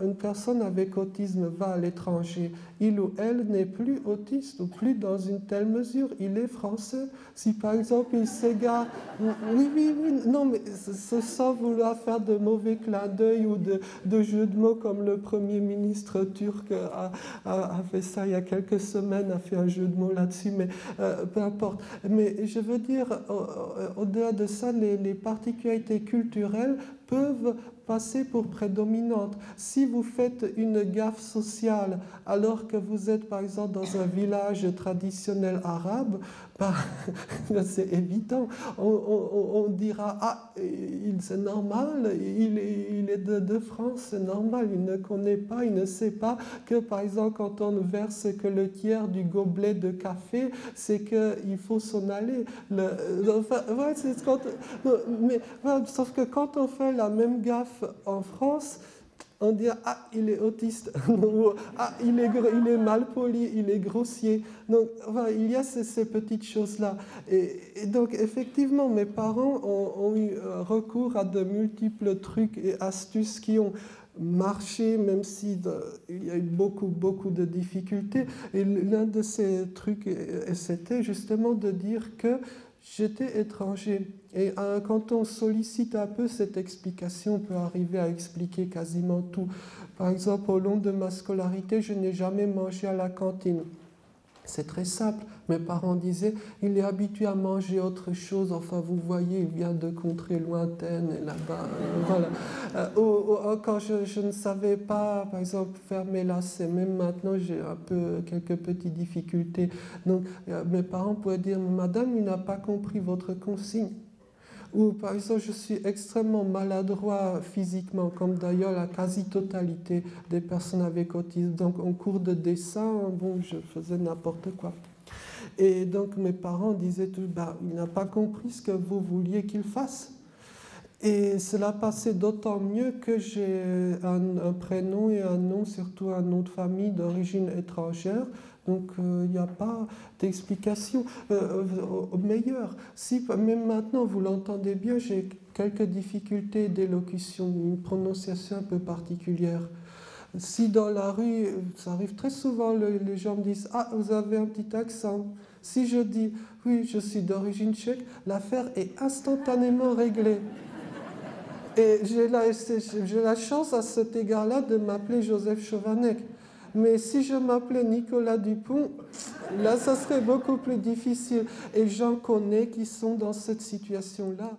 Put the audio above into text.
une personne avec autisme va à l'étranger, il ou elle n'est plus autiste ou plus dans une telle mesure, il est français. Si par exemple il s'égare, oui, oui, oui, non, mais sans vouloir faire de mauvais clins d'œil ou de jeux de mots comme le Premier ministre turc a fait ça il y a quelques semaines, a fait un jeu de mots là-dessus, mais peu importe. Mais je veux dire, au-delà de ça, les particularités culturelles peuvent passer pour prédominantes. Si vous faites une gaffe sociale alors que vous êtes par exemple dans un village traditionnel arabe, bah, c'est évident. On dira, ah, c'est normal, il est de France, c'est normal, il ne connaît pas, il ne sait pas que par exemple quand on ne verse que le tiers du gobelet de café, c'est qu'il faut s'en aller. Enfin, ouais, mais, ouais, sauf que quand on fait la même gaffe en France, on dit ah il est autiste, ah il est mal poli, il est grossier. Donc voilà, il y a ces petites choses-là. Et donc effectivement, mes parents ont eu recours à de multiples trucs et astuces qui ont marché, même si il y a eu beaucoup de difficultés. Et l'un de ces trucs, c'était justement de dire que j'étais étranger. Et quand on sollicite un peu cette explication, on peut arriver à expliquer quasiment tout. Par exemple, au long de ma scolarité, je n'ai jamais mangé à la cantine. C'est très simple. Mes parents disaient, il est habitué à manger autre chose. Enfin, vous voyez, il vient de contrées lointaines et là-bas. Voilà. Quand je ne savais pas, par exemple, faire mes lacets, même maintenant, j'ai quelques petites difficultés. Donc, mes parents pouvaient dire, Madame, il n'a pas compris votre consigne. Ou par exemple, je suis extrêmement maladroit physiquement, comme d'ailleurs la quasi-totalité des personnes avec autisme. Donc en cours de dessin, bon, je faisais n'importe quoi. Et donc mes parents disaient tout, bah, il n'a pas compris ce que vous vouliez qu'il fasse. Et cela passait d'autant mieux que j'ai un prénom et un nom, surtout un nom de famille d'origine étrangère. Donc il n'y a pas d'explication meilleure. Si même maintenant vous l'entendez bien, j'ai quelques difficultés d'élocution, une prononciation un peu particulière. Si dans la rue, ça arrive très souvent, les gens me disent « Ah, vous avez un petit accent ». Si je dis « Oui, je suis d'origine tchèque », l'affaire est instantanément réglée. Et j'ai la chance à cet égard-là de m'appeler Joseph Chovanec. Mais si je m'appelais Nicolas Dupont, là, ça serait beaucoup plus difficile. Et j'en connais qui sont dans cette situation-là.